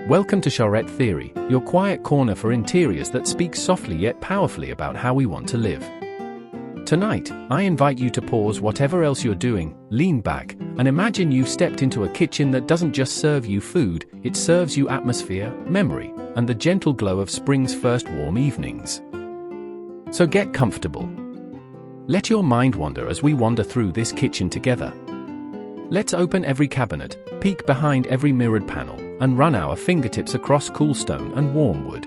Welcome to Charette Theory, your quiet corner for interiors that speaks softly yet powerfully about how we want to live. Tonight, I invite you to pause whatever else you're doing, lean back, and imagine you've stepped into a kitchen that doesn't just serve you food, it serves you atmosphere, memory, and the gentle glow of spring's first warm evenings. So get comfortable. Let your mind wander as we wander through this kitchen together. Let's open every cabinet, peek behind every mirrored panel, and run our fingertips across cool stone and warm wood.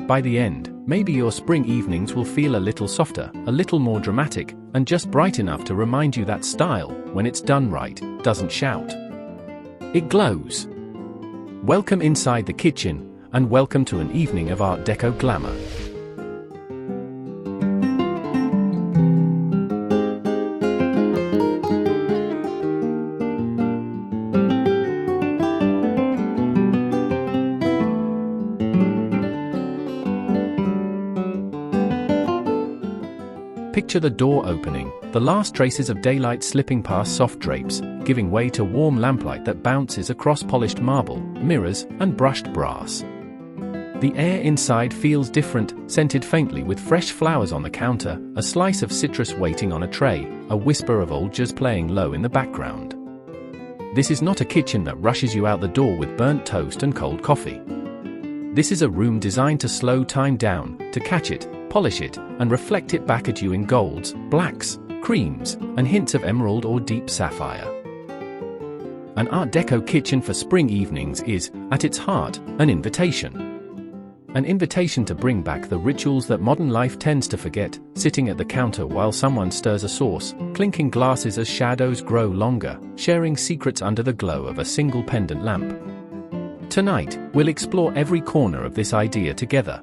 By the end, maybe your spring evenings will feel a little softer, a little more dramatic, and just bright enough to remind you that style, when it's done right, doesn't shout. It glows. Welcome inside the kitchen, and welcome to an evening of Art Deco glamour. Picture the door opening, the last traces of daylight slipping past soft drapes, giving way to warm lamplight that bounces across polished marble, mirrors, and brushed brass. The air inside feels different, scented faintly with fresh flowers on the counter, a slice of citrus waiting on a tray, a whisper of old jazz playing low in the background. This is not a kitchen that rushes you out the door with burnt toast and cold coffee. This is a room designed to slow time down, to catch it, polish it, and reflect it back at you in golds, blacks, creams, and hints of emerald or deep sapphire. An Art Deco kitchen for spring evenings is, at its heart, an invitation. An invitation to bring back the rituals that modern life tends to forget, sitting at the counter while someone stirs a sauce, clinking glasses as shadows grow longer, sharing secrets under the glow of a single pendant lamp. Tonight, we'll explore every corner of this idea together.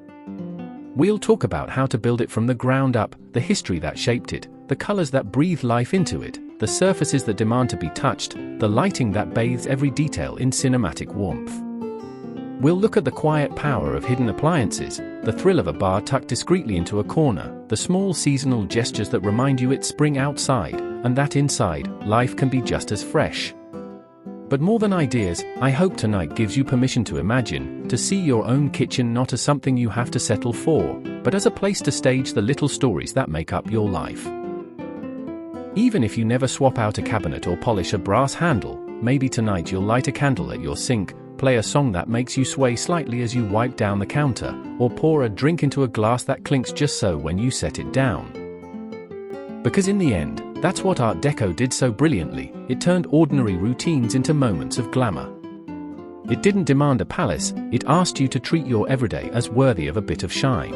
We'll talk about how to build it from the ground up, the history that shaped it, the colors that breathe life into it, the surfaces that demand to be touched, the lighting that bathes every detail in cinematic warmth. We'll look at the quiet power of hidden appliances, the thrill of a bar tucked discreetly into a corner, the small seasonal gestures that remind you it's spring outside, and that inside, life can be just as fresh. But more than ideas, I hope tonight gives you permission to imagine, to see your own kitchen not as something you have to settle for, but as a place to stage the little stories that make up your life. Even if you never swap out a cabinet or polish a brass handle, maybe tonight you'll light a candle at your sink, play a song that makes you sway slightly as you wipe down the counter, or pour a drink into a glass that clinks just so when you set it down. Because in the end, that's what Art Deco did so brilliantly, it turned ordinary routines into moments of glamour. It didn't demand a palace, it asked you to treat your everyday as worthy of a bit of shine.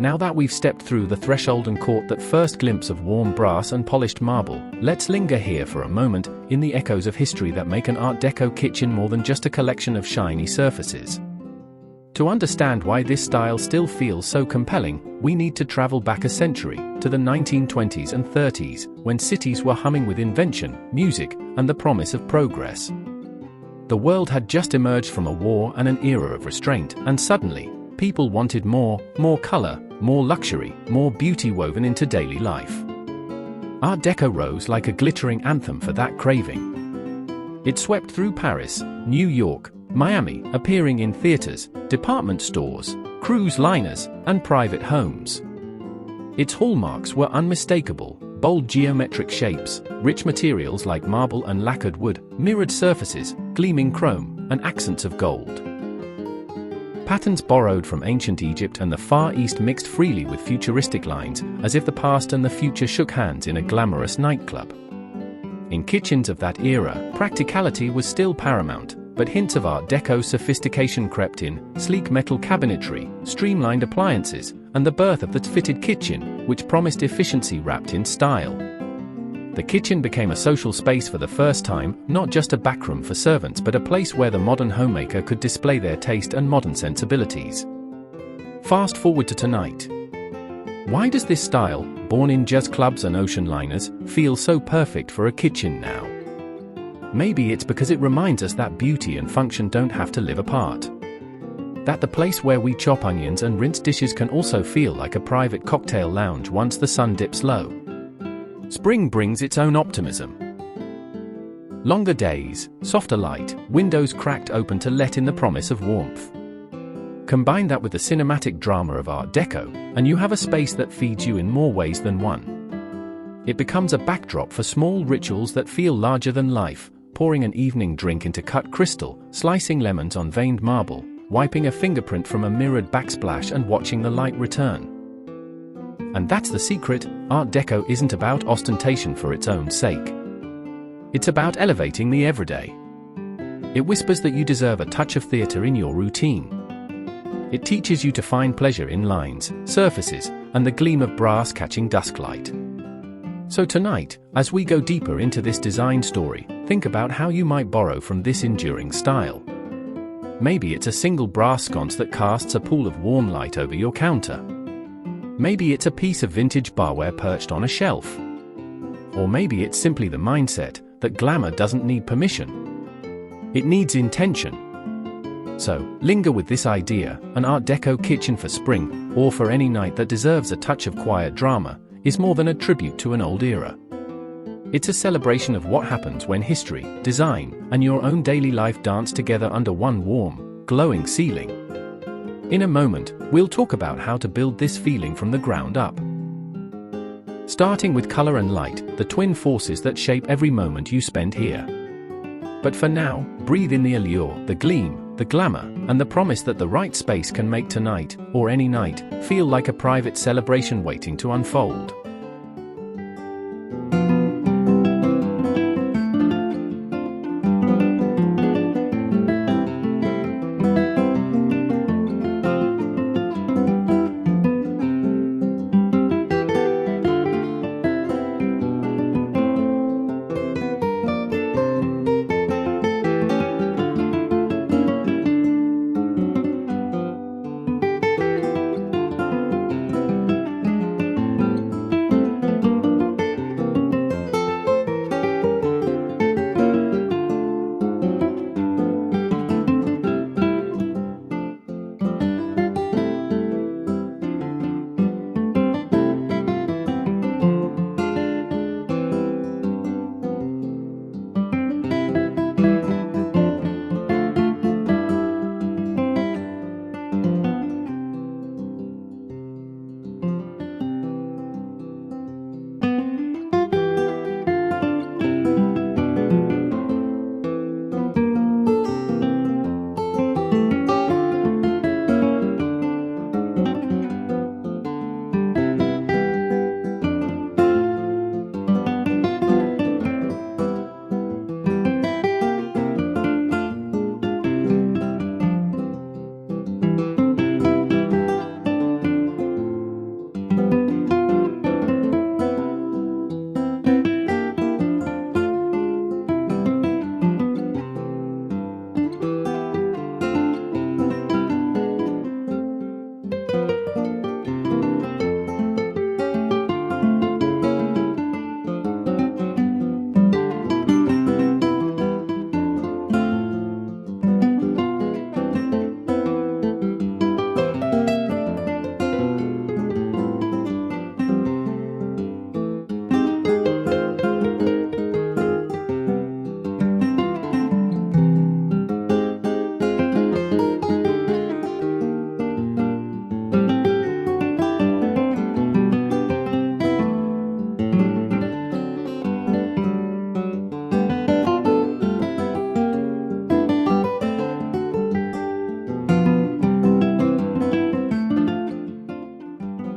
Now that we've stepped through the threshold and caught that first glimpse of warm brass and polished marble, let's linger here for a moment, in the echoes of history that make an Art Deco kitchen more than just a collection of shiny surfaces. To understand why this style still feels so compelling, we need to travel back a century, to the 1920s and 30s, when cities were humming with invention, music, and the promise of progress. The world had just emerged from a war and an era of restraint, and suddenly, people wanted more color, more luxury, more beauty woven into daily life. Art Deco rose like a glittering anthem for that craving. It swept through Paris, New York, Miami, appearing in theaters, department stores, cruise liners, and private homes. Its hallmarks were unmistakable: bold geometric shapes, rich materials like marble and lacquered wood, mirrored surfaces, gleaming chrome, and accents of gold. Patterns borrowed from ancient Egypt and the Far East mixed freely with futuristic lines, as if the past and the future shook hands in a glamorous nightclub. In kitchens of that era, practicality was still paramount, but hints of Art Deco sophistication crept in: sleek metal cabinetry, streamlined appliances, and the birth of the fitted kitchen, which promised efficiency wrapped in style. The kitchen became a social space for the first time, not just a backroom for servants but a place where the modern homemaker could display their taste and modern sensibilities. Fast forward to tonight. Why does this style, born in jazz clubs and ocean liners, feel so perfect for a kitchen now? Maybe it's because it reminds us that beauty and function don't have to live apart. That the place where we chop onions and rinse dishes can also feel like a private cocktail lounge once the sun dips low. Spring brings its own optimism. Longer days, softer light, windows cracked open to let in the promise of warmth. Combine that with the cinematic drama of Art Deco, and you have a space that feeds you in more ways than one. It becomes a backdrop for small rituals that feel larger than life: pouring an evening drink into cut crystal, slicing lemons on veined marble, wiping a fingerprint from a mirrored backsplash and watching the light return. And that's the secret: Art Deco isn't about ostentation for its own sake. It's about elevating the everyday. It whispers that you deserve a touch of theater in your routine. It teaches you to find pleasure in lines, surfaces, and the gleam of brass catching dusklight. So tonight, as we go deeper into this design story, think about how you might borrow from this enduring style. Maybe it's a single brass sconce that casts a pool of warm light over your counter. Maybe it's a piece of vintage barware perched on a shelf. Or maybe it's simply the mindset that glamour doesn't need permission. It needs intention. So, linger with this idea: an Art Deco kitchen for spring, or for any night that deserves a touch of quiet drama, is more than a tribute to an old era. It's a celebration of what happens when history, design, and your own daily life dance together under one warm, glowing ceiling. In a moment, we'll talk about how to build this feeling from the ground up. Starting with color and light, the twin forces that shape every moment you spend here. But for now, breathe in the allure, the gleam, the glamour, and the promise that the right space can make tonight, or any night, feel like a private celebration waiting to unfold.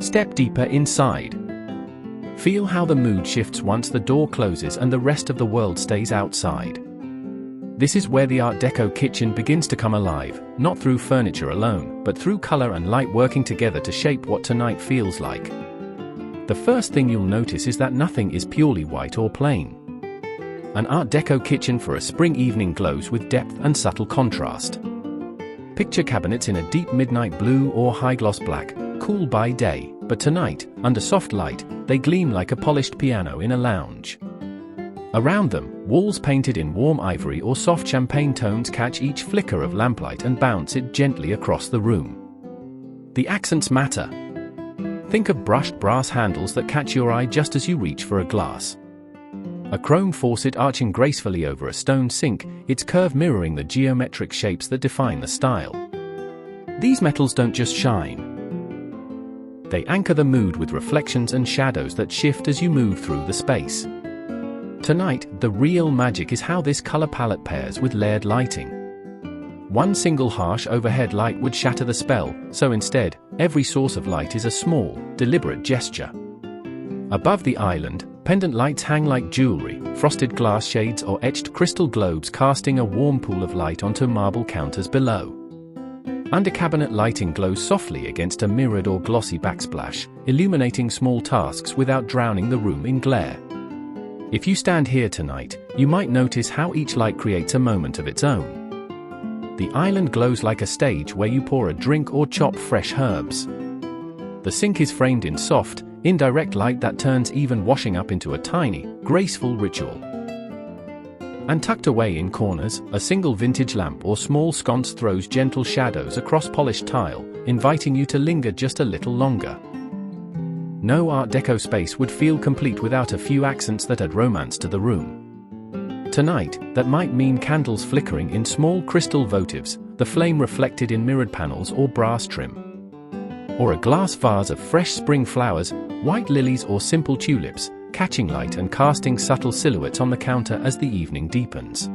Step deeper inside. Feel how the mood shifts once the door closes and the rest of the world stays outside. This is where the Art Deco kitchen begins to come alive, not through furniture alone, but through color and light working together to shape what tonight feels like. The first thing you'll notice is that nothing is purely white or plain. An Art Deco kitchen for a spring evening glows with depth and subtle contrast. Picture cabinets in a deep midnight blue or high-gloss black, cool by day, but tonight, under soft light, they gleam like a polished piano in a lounge. Around them, walls painted in warm ivory or soft champagne tones catch each flicker of lamplight and bounce it gently across the room. The accents matter. Think of brushed brass handles that catch your eye just as you reach for a glass. A chrome faucet arching gracefully over a stone sink, its curve mirroring the geometric shapes that define the style. These metals don't just shine. They anchor the mood with reflections and shadows that shift as you move through the space. Tonight, the real magic is how this color palette pairs with layered lighting. One single harsh overhead light would shatter the spell, so instead, every source of light is a small, deliberate gesture. Above the island, pendant lights hang like jewelry, frosted glass shades or etched crystal globes casting a warm pool of light onto marble counters below. Under cabinet lighting glows softly against a mirrored or glossy backsplash, illuminating small tasks without drowning the room in glare. If you stand here tonight, you might notice how each light creates a moment of its own. The island glows like a stage where you pour a drink or chop fresh herbs. The sink is framed in soft, indirect light that turns even washing up into a tiny, graceful ritual. And tucked away in corners, a single vintage lamp or small sconce throws gentle shadows across polished tile, inviting you to linger just a little longer. No Art Deco space would feel complete without a few accents that add romance to the room. Tonight, that might mean candles flickering in small crystal votives, the flame reflected in mirrored panels or brass trim. Or a glass vase of fresh spring flowers, white lilies or simple tulips, catching light and casting subtle silhouettes on the counter as the evening deepens.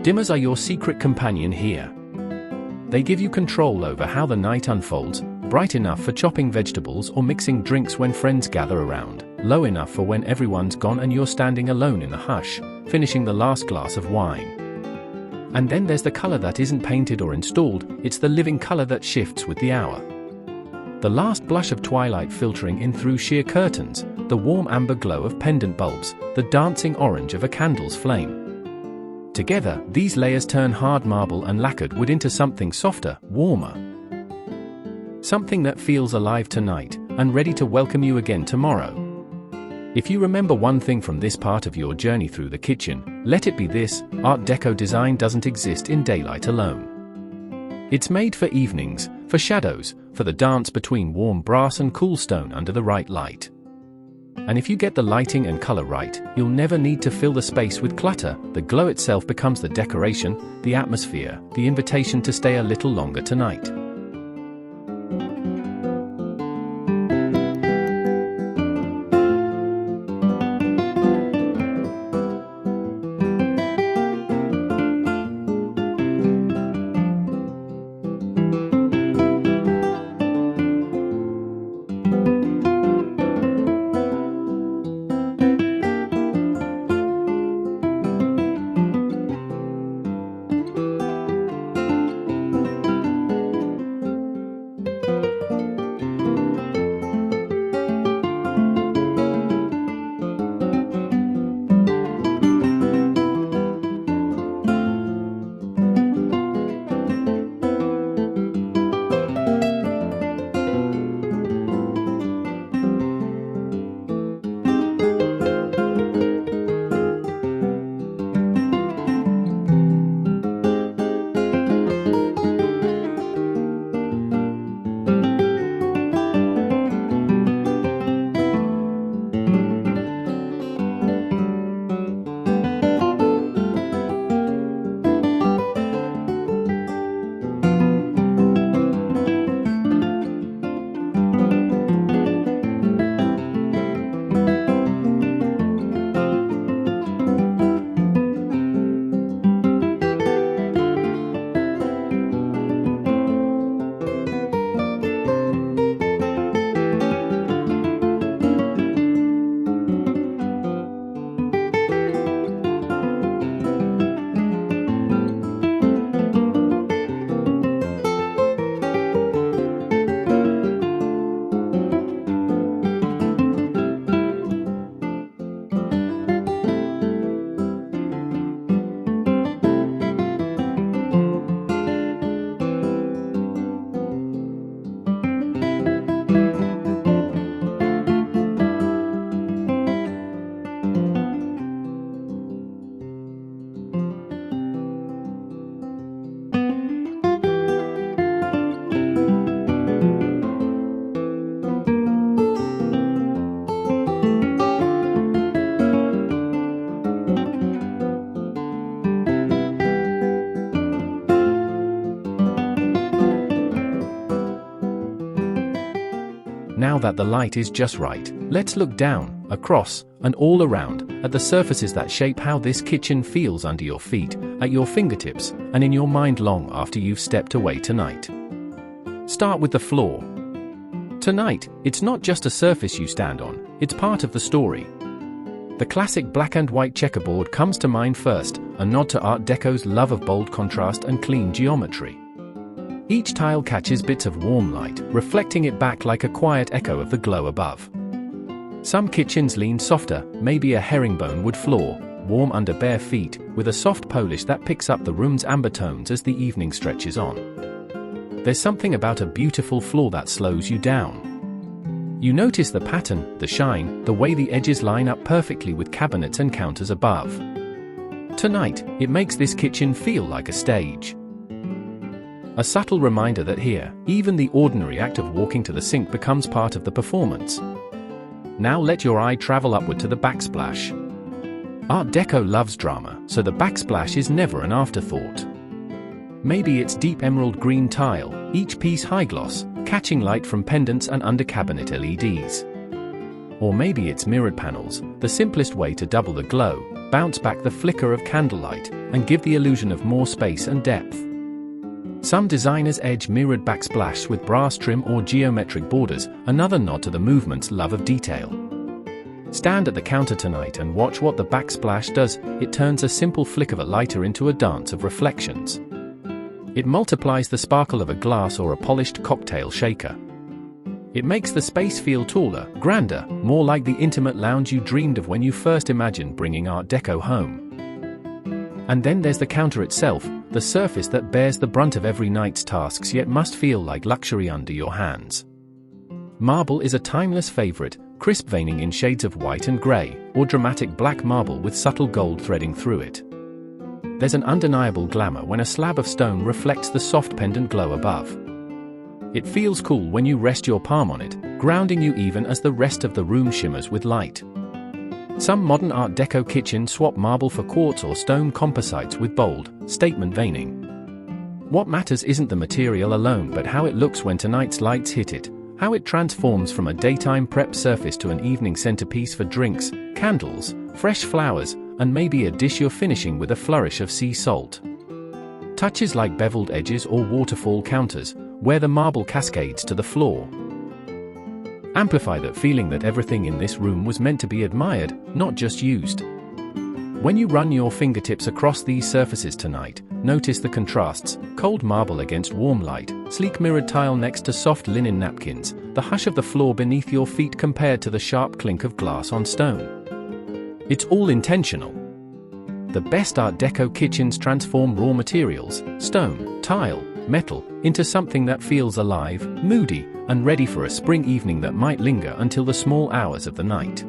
Dimmers are your secret companion here. They give you control over how the night unfolds, bright enough for chopping vegetables or mixing drinks when friends gather around, low enough for when everyone's gone and you're standing alone in the hush, finishing the last glass of wine. And then there's the color that isn't painted or installed, it's the living color that shifts with the hour. The last blush of twilight filtering in through sheer curtains, the warm amber glow of pendant bulbs, the dancing orange of a candle's flame. Together, these layers turn hard marble and lacquered wood into something softer, warmer. Something that feels alive tonight, and ready to welcome you again tomorrow. If you remember one thing from this part of your journey through the kitchen, let it be this: Art Deco design doesn't exist in daylight alone. It's made for evenings, for shadows, for the dance between warm brass and cool stone under the right light. And if you get the lighting and color right, you'll never need to fill the space with clutter. The glow itself becomes the decoration, the atmosphere, the invitation to stay a little longer tonight. Now that the light is just right, let's look down, across, and all around, at the surfaces that shape how this kitchen feels under your feet, at your fingertips, and in your mind long after you've stepped away tonight. Start with the floor. Tonight, it's not just a surface you stand on, it's part of the story. The classic black and white checkerboard comes to mind first, a nod to Art Deco's love of bold contrast and clean geometry. Each tile catches bits of warm light, reflecting it back like a quiet echo of the glow above. Some kitchens lean softer, maybe a herringbone-wood floor, warm under bare feet, with a soft polish that picks up the room's amber tones as the evening stretches on. There's something about a beautiful floor that slows you down. You notice the pattern, the shine, the way the edges line up perfectly with cabinets and counters above. Tonight, it makes this kitchen feel like a stage. A subtle reminder that here, even the ordinary act of walking to the sink becomes part of the performance. Now let your eye travel upward to the backsplash. Art Deco loves drama, so the backsplash is never an afterthought. Maybe it's deep emerald green tile, each piece high gloss, catching light from pendants and under cabinet LEDs. Or maybe it's mirrored panels, the simplest way to double the glow, bounce back the flicker of candlelight, and give the illusion of more space and depth. Some designers edge mirrored backsplash with brass trim or geometric borders, another nod to the movement's love of detail. Stand at the counter tonight and watch what the backsplash does. It turns a simple flick of a lighter into a dance of reflections. It multiplies the sparkle of a glass or a polished cocktail shaker. It makes the space feel taller, grander, more like the intimate lounge you dreamed of when you first imagined bringing Art Deco home. And then there's the counter itself, the surface that bears the brunt of every night's tasks yet must feel like luxury under your hands. Marble is a timeless favorite, crisp veining in shades of white and grey, or dramatic black marble with subtle gold threading through it. There's an undeniable glamour when a slab of stone reflects the soft pendant glow above. It feels cool when you rest your palm on it, grounding you even as the rest of the room shimmers with light. Some modern Art Deco kitchens swap marble for quartz or stone composites with bold, statement veining. What matters isn't the material alone but how it looks when tonight's lights hit it, how it transforms from a daytime prep surface to an evening centerpiece for drinks, candles, fresh flowers, and maybe a dish you're finishing with a flourish of sea salt. Touches like beveled edges or waterfall counters, where the marble cascades to the floor, amplify that feeling that everything in this room was meant to be admired, not just used. When you run your fingertips across these surfaces tonight, notice the contrasts: cold marble against warm light, sleek mirrored tile next to soft linen napkins, the hush of the floor beneath your feet compared to the sharp clink of glass on stone. It's all intentional. The best Art Deco kitchens transform raw materials, stone, tile, metal, into something that feels alive, moody, and ready for a spring evening that might linger until the small hours of the night.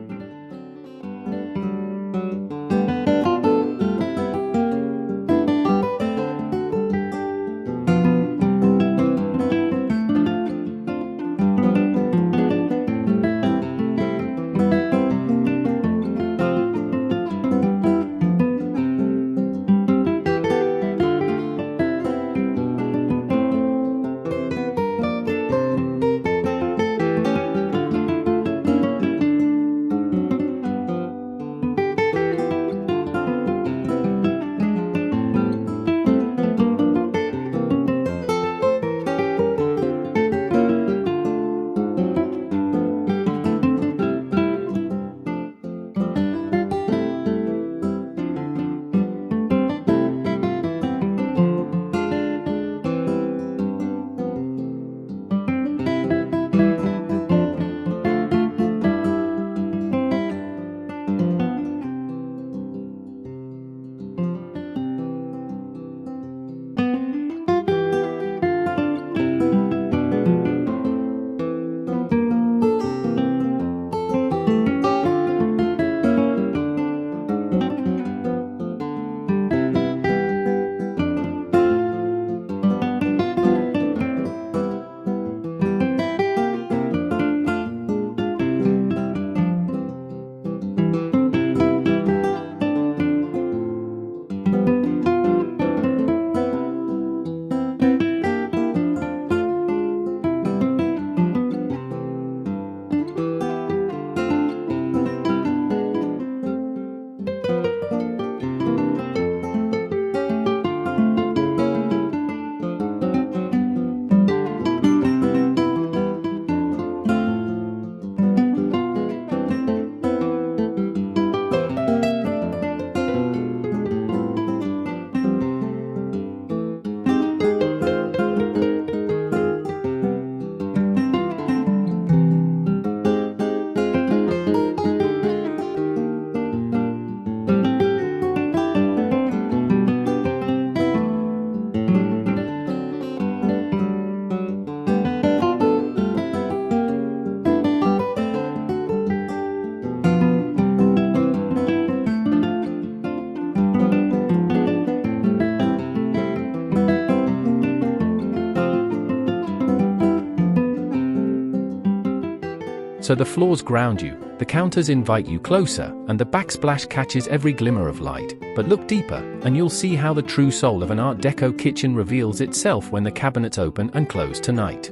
so the floors ground you, the counters invite you closer, and the backsplash catches every glimmer of light. But look deeper, and you'll see how the true soul of an Art Deco kitchen reveals itself when the cabinets open and close tonight.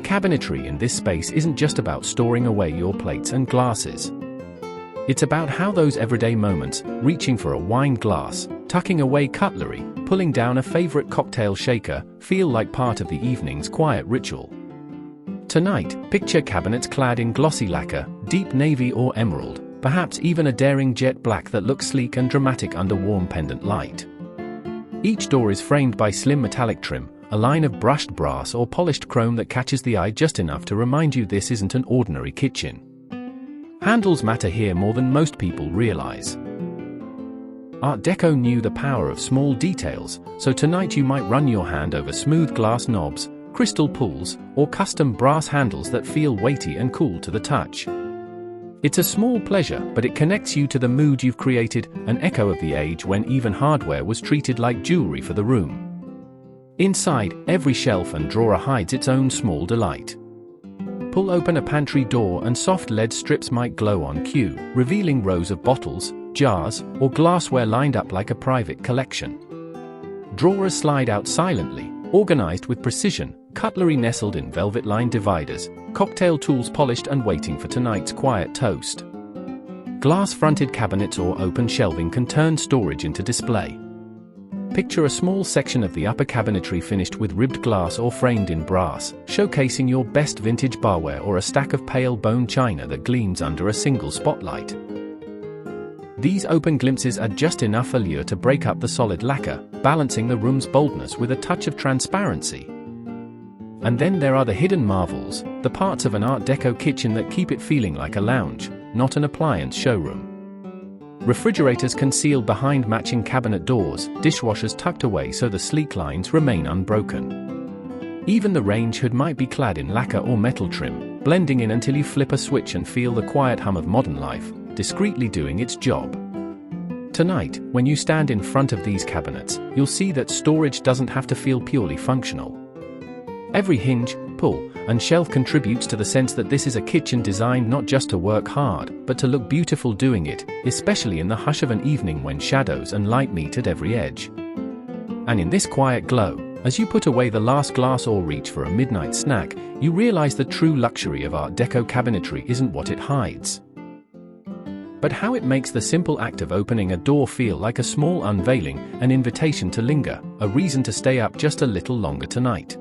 Cabinetry in this space isn't just about storing away your plates and glasses. It's about how those everyday moments, reaching for a wine glass, tucking away cutlery, pulling down a favorite cocktail shaker, feel like part of the evening's quiet ritual. Tonight, picture cabinets clad in glossy lacquer, deep navy or emerald, perhaps even a daring jet black that looks sleek and dramatic under warm pendant light. Each door is framed by slim metallic trim, a line of brushed brass or polished chrome that catches the eye just enough to remind you this isn't an ordinary kitchen. Handles matter here more than most people realize. Art Deco knew the power of small details, so tonight you might run your hand over smooth glass knobs, crystal pulls, or custom brass handles that feel weighty and cool to the touch. It's a small pleasure, but it connects you to the mood you've created, an echo of the age when even hardware was treated like jewelry for the room. Inside, every shelf and drawer hides its own small delight. Pull open a pantry door and soft lead strips might glow on cue, revealing rows of bottles, jars, or glassware lined up like a private collection. Drawers slide out silently, organized with precision, cutlery nestled in velvet-lined dividers, cocktail tools polished and waiting for tonight's quiet toast. Glass-fronted cabinets or open shelving can turn storage into display. Picture a small section of the upper cabinetry finished with ribbed glass or framed in brass, showcasing your best vintage barware or a stack of pale bone china that gleams under a single spotlight. These open glimpses are just enough allure to break up the solid lacquer, balancing the room's boldness with a touch of transparency. And then there are the hidden marvels, the parts of an Art Deco kitchen that keep it feeling like a lounge, not an appliance showroom. Refrigerators concealed behind matching cabinet doors, dishwashers tucked away so the sleek lines remain unbroken. Even the range hood might be clad in lacquer or metal trim, blending in until you flip a switch and feel the quiet hum of modern life, discreetly doing its job. Tonight, when you stand in front of these cabinets, you'll see that storage doesn't have to feel purely functional. Every hinge, pull, and shelf contributes to the sense that this is a kitchen designed not just to work hard, but to look beautiful doing it, especially in the hush of an evening when shadows and light meet at every edge. And in this quiet glow, as you put away the last glass or reach for a midnight snack, you realize the true luxury of Art Deco cabinetry isn't what it hides, but how it makes the simple act of opening a door feel like a small unveiling, an invitation to linger, a reason to stay up just a little longer tonight.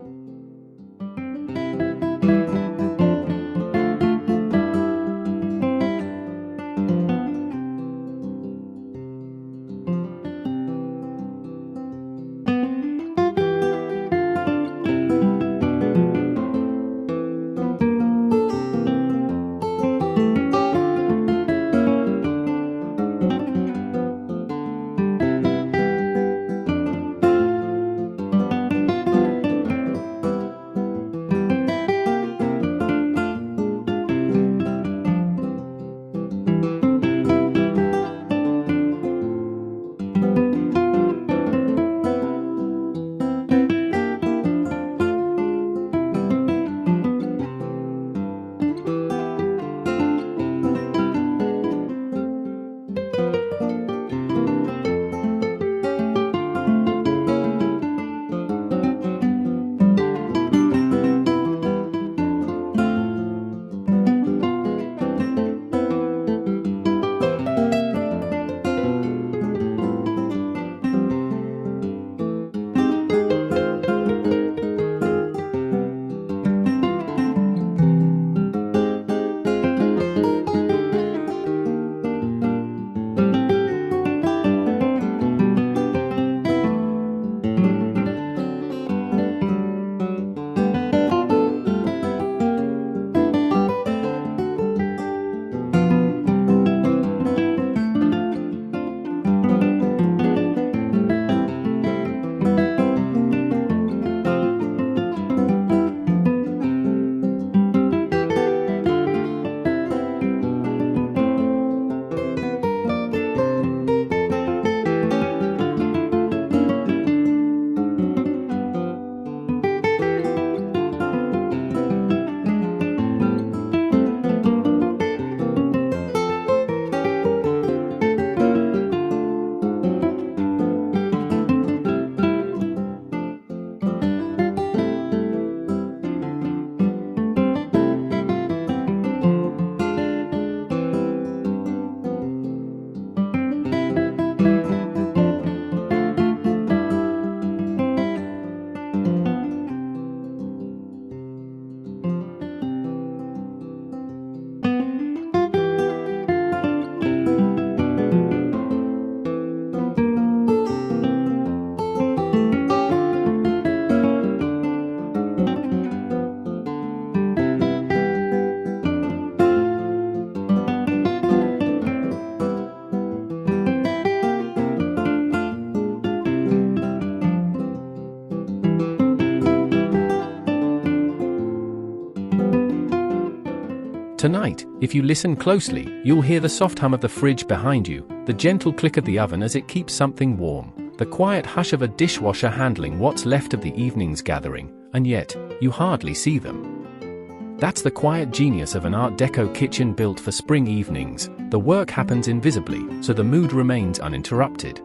Tonight, if you listen closely, you'll hear the soft hum of the fridge behind you, the gentle click of the oven as it keeps something warm, the quiet hush of a dishwasher handling what's left of the evening's gathering, and yet, you hardly see them. That's the quiet genius of an Art Deco kitchen built for spring evenings. The work happens invisibly, so the mood remains uninterrupted.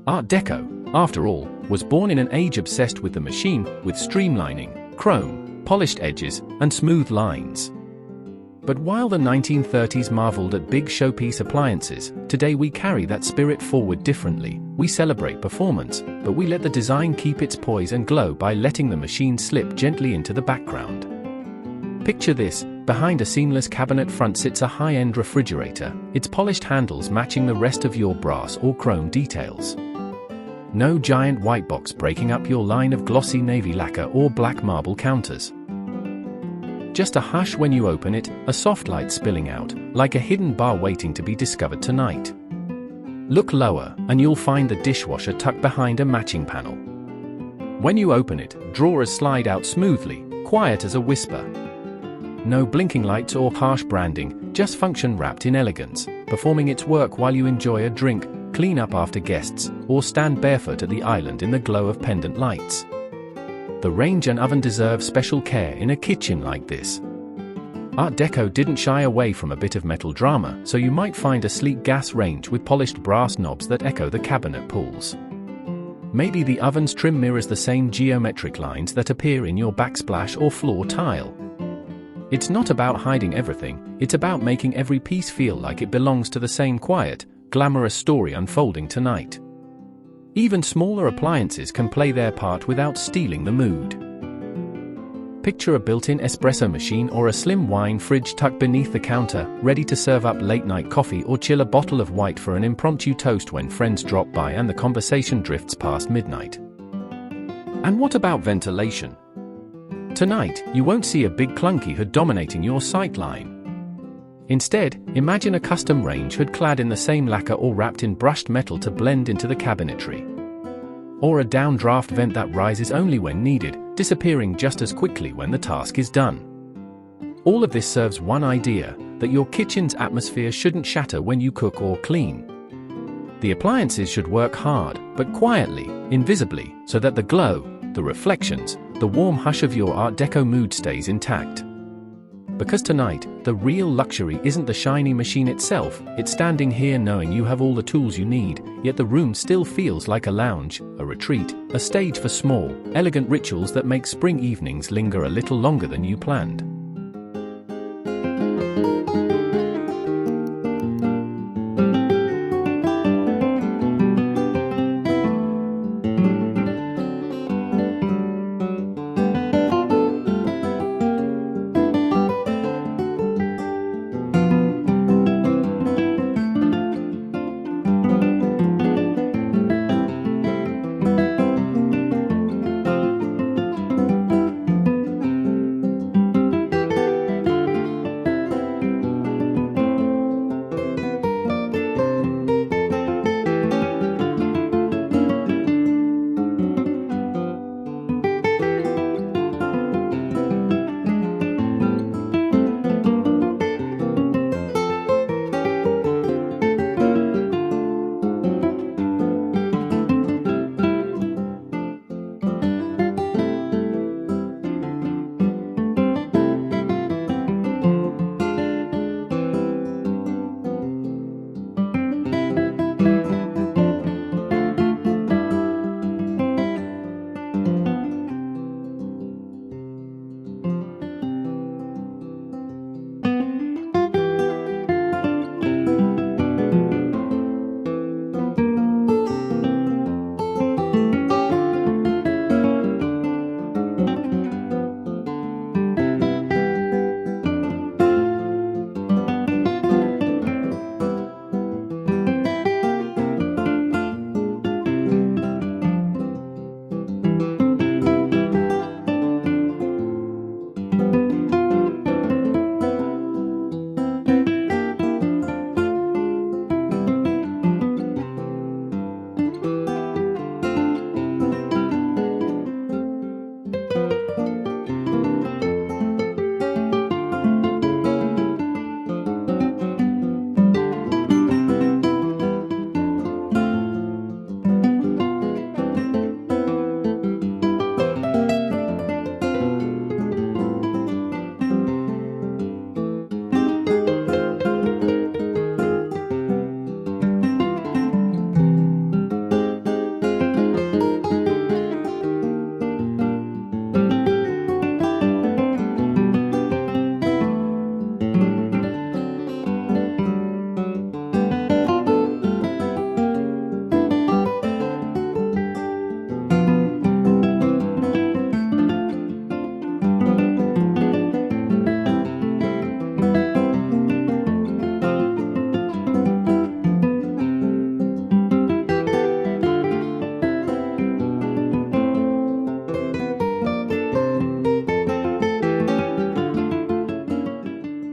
Art Deco, after all, was born in an age obsessed with the machine, with streamlining, chrome, polished edges, and smooth lines. But while the 1930s marveled at big showpiece appliances, today we carry that spirit forward differently. We celebrate performance, but we let the design keep its poise and glow by letting the machine slip gently into the background. Picture this: behind a seamless cabinet front sits a high-end refrigerator, its polished handles matching the rest of your brass or chrome details. No giant white box breaking up your line of glossy navy lacquer or black marble counters. Just a hush when you open it, a soft light spilling out, like a hidden bar waiting to be discovered tonight. Look lower, and you'll find the dishwasher tucked behind a matching panel. When you open it, drawers slide out smoothly, quiet as a whisper. No blinking lights or harsh branding, just function wrapped in elegance, performing its work while you enjoy a drink, clean up after guests, or stand barefoot at the island in the glow of pendant lights. The range and oven deserve special care in a kitchen like this. Art Deco didn't shy away from a bit of metal drama, so you might find a sleek gas range with polished brass knobs that echo the cabinet pulls. Maybe the oven's trim mirrors the same geometric lines that appear in your backsplash or floor tile. It's not about hiding everything, it's about making every piece feel like it belongs to the same quiet, glamorous story unfolding tonight. Even smaller appliances can play their part without stealing the mood. Picture a built-in espresso machine or a slim wine fridge tucked beneath the counter, ready to serve up late-night coffee or chill a bottle of white for an impromptu toast when friends drop by and the conversation drifts past midnight. And what about ventilation? Tonight, you won't see a big clunky hood dominating your sightline. Instead, imagine a custom range hood clad in the same lacquer or wrapped in brushed metal to blend into the cabinetry. Or a downdraft vent that rises only when needed, disappearing just as quickly when the task is done. All of this serves one idea: that your kitchen's atmosphere shouldn't shatter when you cook or clean. The appliances should work hard, but quietly, invisibly, so that the glow, the reflections, the warm hush of your Art Deco mood stays intact. Because tonight, the real luxury isn't the shiny machine itself, it's standing here knowing you have all the tools you need, yet the room still feels like a lounge, a retreat, a stage for small, elegant rituals that make spring evenings linger a little longer than you planned.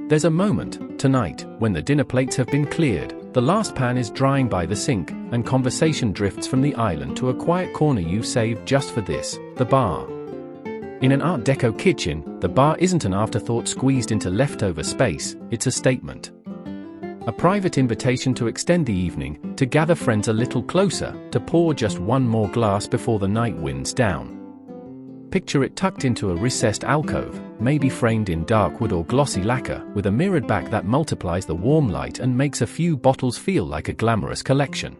There's a moment, tonight, when the dinner plates have been cleared, the last pan is drying by the sink, and conversation drifts from the island to a quiet corner you've saved just for this, the bar. In an Art Deco kitchen, the bar isn't an afterthought squeezed into leftover space, it's a statement. A private invitation to extend the evening, to gather friends a little closer, to pour just one more glass before the night winds down. Picture it tucked into a recessed alcove, maybe framed in dark wood or glossy lacquer, with a mirrored back that multiplies the warm light and makes a few bottles feel like a glamorous collection.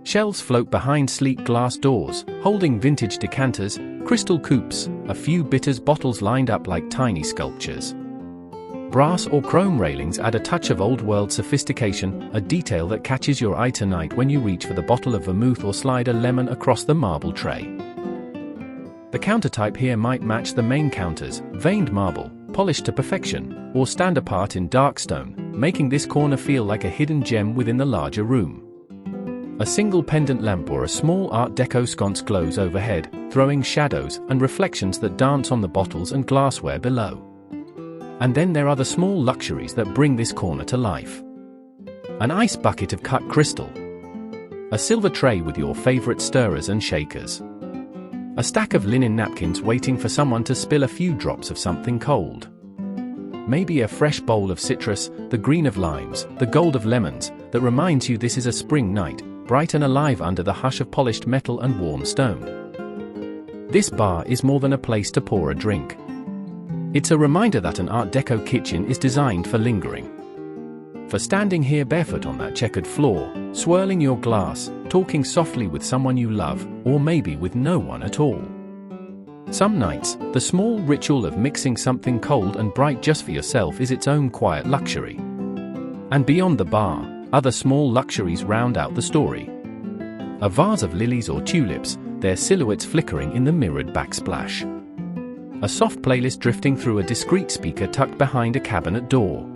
Shelves float behind sleek glass doors, holding vintage decanters, crystal coupes, a few bitters bottles lined up like tiny sculptures. Brass or chrome railings add a touch of old-world sophistication, a detail that catches your eye tonight when you reach for the bottle of vermouth or slide a lemon across the marble tray. The countertype here might match the main counters, veined marble, polished to perfection, or stand apart in dark stone, making this corner feel like a hidden gem within the larger room. A single pendant lamp or a small Art Deco sconce glows overhead, throwing shadows and reflections that dance on the bottles and glassware below. And then there are the small luxuries that bring this corner to life. An ice bucket of cut crystal. A silver tray with your favorite stirrers and shakers. A stack of linen napkins waiting for someone to spill a few drops of something cold. Maybe a fresh bowl of citrus, the green of limes, the gold of lemons, that reminds you this is a spring night, bright and alive under the hush of polished metal and warm stone. This bar is more than a place to pour a drink. It's a reminder that an Art Deco kitchen is designed for lingering. For standing here barefoot on that checkered floor, swirling your glass, talking softly with someone you love, or maybe with no one at all. Some nights, the small ritual of mixing something cold and bright just for yourself is its own quiet luxury. And beyond the bar, other small luxuries round out the story. A vase of lilies or tulips, their silhouettes flickering in the mirrored backsplash. A soft playlist drifting through a discreet speaker tucked behind a cabinet door.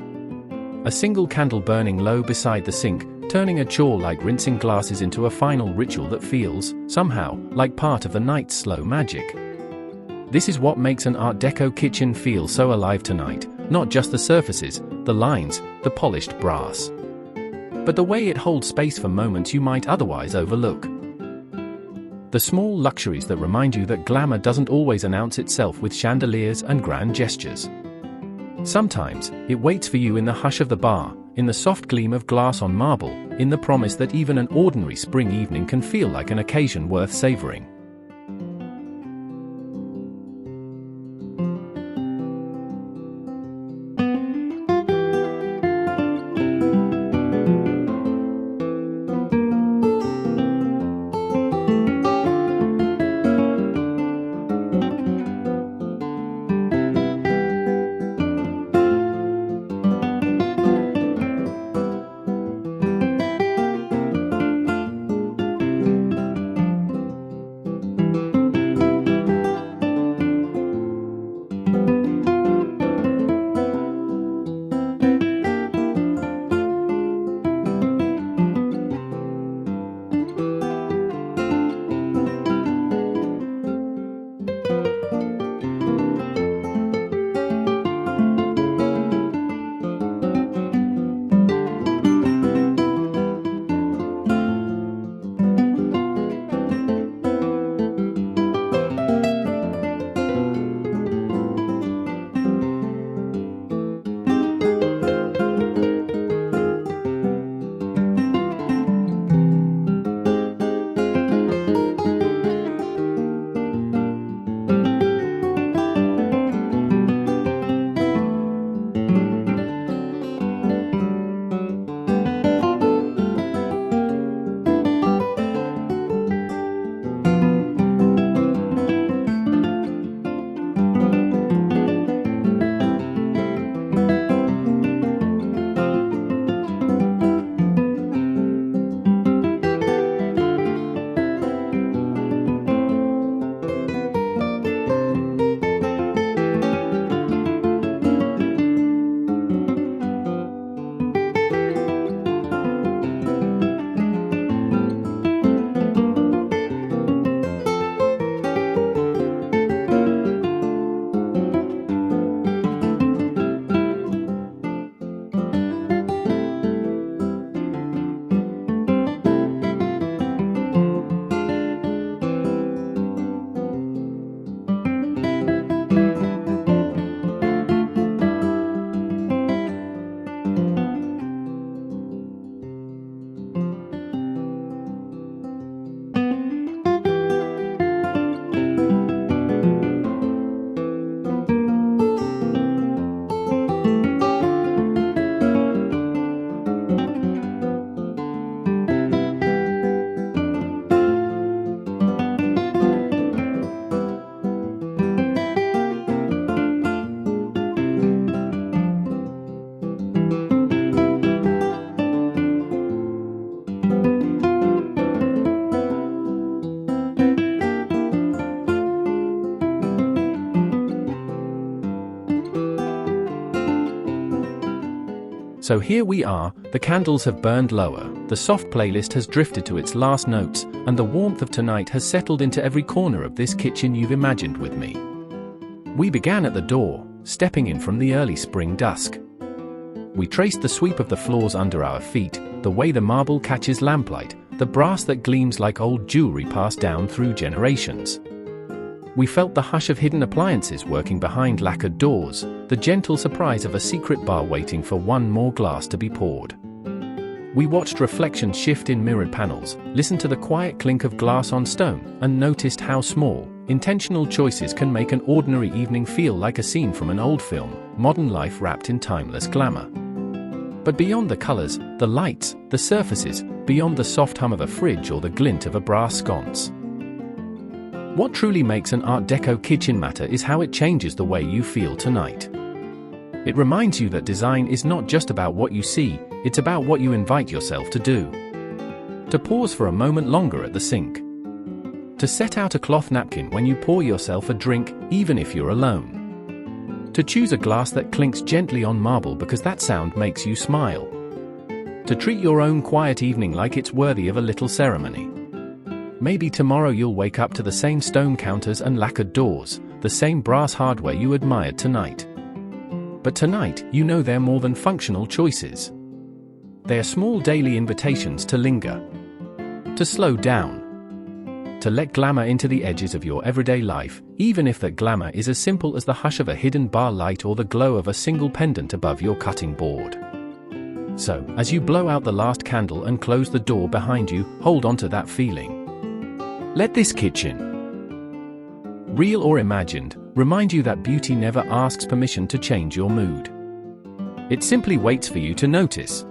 A single candle burning low beside the sink, turning a chore like rinsing glasses into a final ritual that feels, somehow, like part of the night's slow magic. This is what makes an Art Deco kitchen feel so alive tonight, not just the surfaces, the lines, the polished brass, but the way it holds space for moments you might otherwise overlook. The small luxuries that remind you that glamour doesn't always announce itself with chandeliers and grand gestures. Sometimes, it waits for you in the hush of the bar, in the soft gleam of glass on marble, in the promise that even an ordinary spring evening can feel like an occasion worth savoring. So here we are, the candles have burned lower, the soft playlist has drifted to its last notes, and the warmth of tonight has settled into every corner of this kitchen you've imagined with me. We began at the door, stepping in from the early spring dusk. We traced the sweep of the floors under our feet, the way the marble catches lamplight, the brass that gleams like old jewelry passed down through generations. We felt the hush of hidden appliances working behind lacquered doors, the gentle surprise of a secret bar waiting for one more glass to be poured. We watched reflections shift in mirrored panels, listened to the quiet clink of glass on stone, and noticed how small, intentional choices can make an ordinary evening feel like a scene from an old film, modern life wrapped in timeless glamour. But beyond the colors, the lights, the surfaces, beyond the soft hum of a fridge or the glint of a brass sconce, what truly makes an Art Deco kitchen matter is how it changes the way you feel tonight. It reminds you that design is not just about what you see, it's about what you invite yourself to do. To pause for a moment longer at the sink. To set out a cloth napkin when you pour yourself a drink, even if you're alone. To choose a glass that clinks gently on marble because that sound makes you smile. To treat your own quiet evening like it's worthy of a little ceremony. Maybe tomorrow you'll wake up to the same stone counters and lacquered doors, the same brass hardware you admired tonight. But tonight, you know they're more than functional choices. They are small daily invitations to linger. To slow down. To let glamour into the edges of your everyday life, even if that glamour is as simple as the hush of a hidden bar light or the glow of a single pendant above your cutting board. So, as you blow out the last candle and close the door behind you, hold on to that feeling. Let this kitchen, real or imagined, remind you that beauty never asks permission to change your mood. It simply waits for you to notice.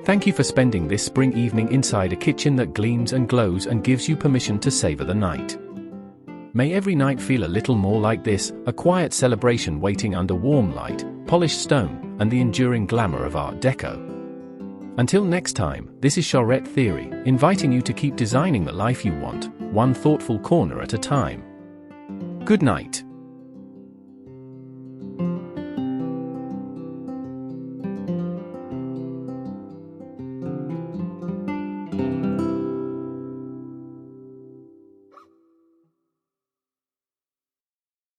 Thank you for spending this spring evening inside a kitchen that gleams and glows and gives you permission to savor the night. May every night feel a little more like this, a quiet celebration waiting under warm light, polished stone, and the enduring glamour of Art Deco. Until next time, this is Charette Theory, inviting you to keep designing the life you want, one thoughtful corner at a time. Good night.